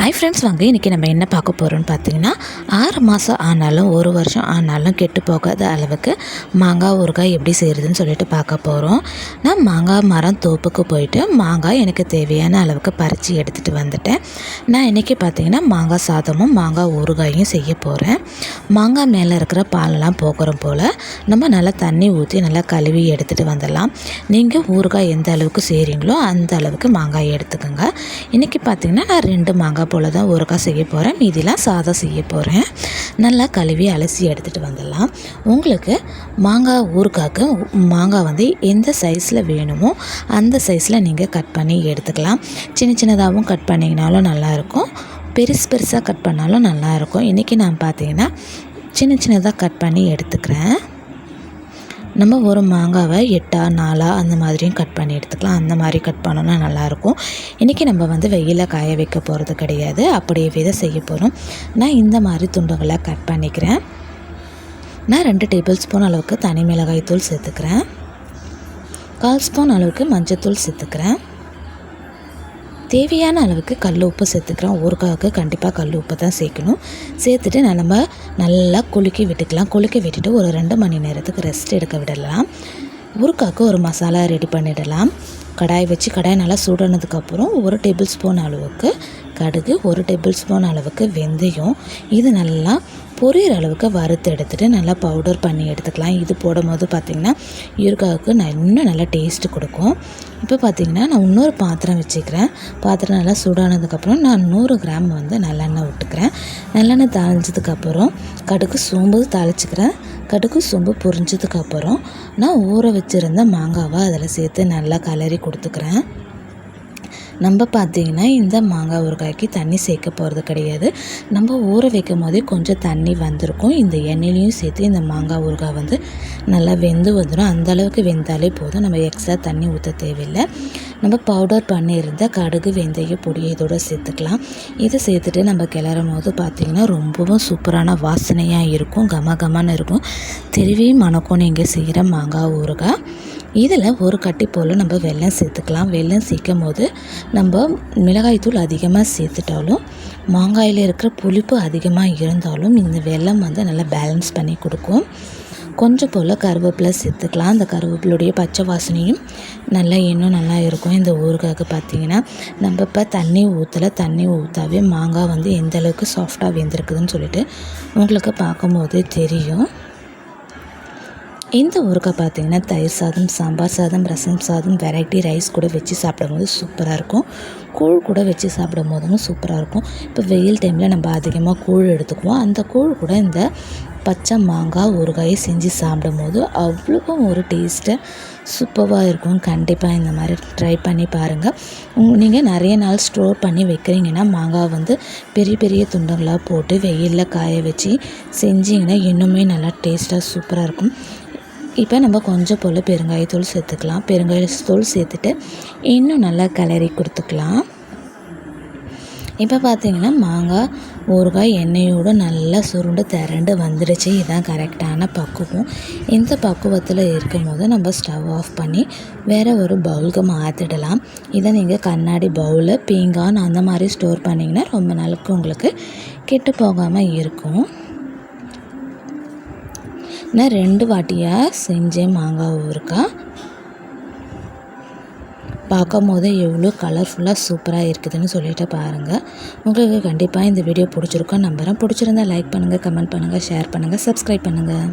Hi friends, வாங்க இன்றைக்கி நம்ம என்ன பார்க்க போகிறோம்னு பார்த்தீங்கன்னா 6 மாதம் ஆனாலும் 1 வருஷம் ஆனாலும் கெட்டு போகாத அளவுக்கு மாங்காய் ஊறுகாய் எப்படி செய்கிறதுன்னு சொல்லிட்டு பார்க்க போகிறோம். நான் மாங்காய் மரம் தோப்புக்கு போயிட்டு மாங்காய் எனக்கு தேவையான அளவுக்கு பறித்து எடுத்துகிட்டு வந்துட்டேன். நான் இன்றைக்கி பார்த்தீங்கன்னா மாங்காய் சாதமும் மாங்காய் ஊறுகாயும் செய்ய போகிறேன். மாங்காய் மேலே இருக்கிற பாலெலாம் போகிறோம் போல் நம்ம நல்லா தண்ணி ஊற்றி நல்லா கழுவி எடுத்துகிட்டு வந்துடலாம். நீங்கள் ஊறுகாய் எந்த அளவுக்கு செய்கிறீங்களோ அந்த அளவுக்கு மாங்காய் எடுத்துக்கோங்க. இன்றைக்கி பார்த்தீங்கன்னா நான் 2 மாங்காய் போல் தான் ஊறுகாய் செய்ய போகிறேன். மீதிலாம் சாதம் செய்ய போகிறேன். நல்லா கழுவி அலசி எடுத்துகிட்டு வந்துடலாம். உங்களுக்கு மாங்காய் ஊறுகாய்க்கு மாங்காய் வந்து எந்த சைஸில் வேணுமோ அந்த சைஸில் நீங்கள் கட் பண்ணி எடுத்துக்கலாம். சின்ன சின்னதாகவும் கட் பண்ணிங்கனாலும் நல்லாயிருக்கும், பெருசாக கட் பண்ணாலும் நல்லாயிருக்கும். இன்றைக்கி நான் பார்த்தீங்கன்னா சின்ன சின்னதாக கட் பண்ணி எடுத்துக்கிறேன். நம்ம ஒரு மாங்காவை 8 4 அந்த மாதிரியும் கட் பண்ணி எடுத்துக்கலாம். அந்த மாதிரி கட் பண்ணோன்னா நல்லாயிருக்கும். இன்றைக்கி நம்ம வந்து வெயிலில் காய வைக்க போகிறது கிடையாது, அப்படியே தான் செய்ய போகிறோம். நான் இந்த மாதிரி துண்டுகளை கட் பண்ணிக்கிறேன். நான் 2 டேபிள் ஸ்பூன் அளவுக்கு தனி மிளகாய் தூள் சேர்த்துக்கிறேன். 1/4 ஸ்பூன் அளவுக்கு மஞ்சள் சேர்த்துக்கிறேன். தேவையான அளவுக்கு கல் உப்பு சேர்த்துக்கிறேன். ஊறுகாய்க்கு கண்டிப்பாக கல் உப்பு தான் சேர்க்கணும். சேர்த்துட்டு நம்ம நல்லா குலுக்கி விட்டுக்கலாம். குலுக்கி விட்டுட்டு ஒரு 2 மணி நேரத்துக்கு ரெஸ்ட் எடுக்க விடலாம். ஊறுகாய்க்கு ஒரு மசாலா ரெடி பண்ணிடலாம். கடாய் வச்சு கடாய் நல்லா சூடானதுக்கப்புறம் 1 டேபிள் ஸ்பூன் அளவுக்கு கடுகு, 1 டேபிள் ஸ்பூன் அளவுக்கு வெந்தயம், இது நல்லா பொரியிற அளவுக்கு வறுத்து எடுத்துகிட்டு நல்லா பவுடர் பண்ணி எடுத்துக்கலாம். இது போடும்போது பார்த்திங்கன்னா ஊறுகாய்க்கு இன்னும் நல்லா டேஸ்ட்டு கொடுக்கும். இப்போ பார்த்திங்கன்னா நான் இன்னொரு பாத்திரம் வச்சுக்கிறேன். பாத்திரம் நல்லா சூடானதுக்கப்புறம் நான் 100 கிராம் வந்து நல்லெண்ணெய் விட்டுக்கிறேன். நல்லெண்ணெய் தாளிச்சதுக்கப்புறம் கடுகு சோம்பு தாளிச்சிக்கிறேன். கடுகு சோம்பு பொரிஞ்சதுக்கப்புறம் நான் ஊற வச்சுருந்த மாங்காவை அதில் சேர்த்து நல்லா கலரி கொடுத்துக்கிறேன். நம்ம பார்த்திங்கன்னா இந்த மாங்காய் ஊறுகாய்க்கு தண்ணி சேர்க்க போகிறது கிடையாது. நம்ம ஊற வைக்கும் போதே கொஞ்சம் தண்ணி வந்திருக்கும். இந்த எண்ணெயிலையும் சேர்த்து இந்த மாங்காய் ஊறுகாய் வந்து நல்லா வெந்து வந்துடும். அந்தளவுக்கு வெந்தாலே போதும், நம்ம எக்ஸ்ட்ரா தண்ணி ஊற்ற தேவையில்லை. நம்ம பவுடர் பண்ணியிருந்த கடுகு வெந்தய பொடியை இதோடு சேர்த்துக்கலாம். இதை சேர்த்துட்டு நம்ம கிளறும் போது பார்த்திங்கன்னா ரொம்பவும் சூப்பரான வாசனையாக இருக்கும், கமகமான இருக்கும், திருவி மணக்கும். நீங்கள் செய்கிற மாங்காய் ஊறுகாய் இதில் ஒரு கட்டி போல் நம்ம வெல்லம் சேர்த்துக்கலாம். வெல்லம் சேர்க்கும் போது நம்ம மிளகாய்த்தூள் அதிகமாக சேர்த்துட்டாலும் மாங்காயில் இருக்கிற புளிப்பு அதிகமாக இருந்தாலும் இந்த வெல்லம் வந்து நல்லா பேலன்ஸ் பண்ணி கொடுக்கும். கொஞ்சம் போல் கருவேப்பிலை சேர்த்துக்கலாம். அந்த கருவேப்பிலுடைய பச்சை வாசனையும் நல்லா இன்னும் நல்லா இருக்கும். இந்த ஊறுகாய்க்கு பார்த்திங்கன்னா நம்ம இப்போ தண்ணி ஊற்றாவே மாங்காய் வந்து எந்த அளவுக்கு சாஃப்டாக வெந்திருக்குதுன்னு சொல்லிட்டு உங்களுக்கு பார்க்கும்போதே தெரியும். இந்த ஊறுகாய் பார்த்திங்கன்னா தயிர் சாதம், சாம்பார் சாதம், ரசம் சாதம், வெரைட்டி ரைஸ் கூட வச்சு சாப்பிடும்போது சூப்பராக இருக்கும். கூழ் கூட வச்சு சாப்பிடும் போதும் சூப்பராக இருக்கும். இப்போ வெயில் டைமில் நம்ம அதிகமாக கூழ் எடுத்துக்குவோம். அந்த கூழ் கூட இந்த பச்சை மாங்காய் ஊறுகாயை செஞ்சு சாப்பிடும் போது அவ்வளோ ஒரு டேஸ்ட்டு சூப்பராக இருக்கும். கண்டிப்பாக இந்த மாதிரி ட்ரை பண்ணி பாருங்கள். நீங்கள் நிறைய நாள் ஸ்டோர் பண்ணி வைக்கிறீங்கன்னா மாங்காய் வந்து பெரிய பெரிய துண்டுகளாக போட்டு வெயிலில் காய வச்சு செஞ்சிங்கன்னா இன்னுமே நல்லா டேஸ்ட்டாக சூப்பராக இருக்கும். இப்போ நம்ம கொஞ்சம் போல் பெருங்காயத்தூள் சேர்த்துக்கலாம். பெருங்காயத்தூள் சேர்த்துட்டு இன்னும் நல்லா கிளறி கொடுத்துக்கலாம். இப்போ பார்த்திங்கன்னா மாங்காய் ஊறுகாய் எண்ணெயோடு நல்லா சுருண்டு திரண்டு வந்துடுச்சு. இதுதான் கரெக்டான பக்குவம். இந்த பக்குவத்தில் இருக்கும் போது நம்ம ஸ்டவ் ஆஃப் பண்ணி வேறு ஒரு பவுலுக்கு மாற்றிடலாம். இதை நீங்கள் கண்ணாடி பவுலு, பீங்கான் அந்த மாதிரி ஸ்டோர் பண்ணிங்கன்னா ரொம்ப நாளுக்கு உங்களுக்கு கெட்டு போகாமல் இருக்கும். நான் 2 வாட்டியாக செஞ்சேன் மாங்காய் ஊறுகாய். பார்க்கும் போதே எவ்வளோ கலர்ஃபுல்லாக சூப்பராக இருக்குதுன்னு சொல்லிட்டு பாருங்கள். உங்களுக்கு கண்டிப்பாக இந்த வீடியோ பிடிச்சிருக்கோன்னு நம்புகிறேன். பிடிச்சிருந்தால் லைக் பண்ணுங்கள், கமெண்ட் பண்ணுங்கள், ஷேர் பண்ணுங்கள், சப்ஸ்கிரைப் பண்ணுங்கள்.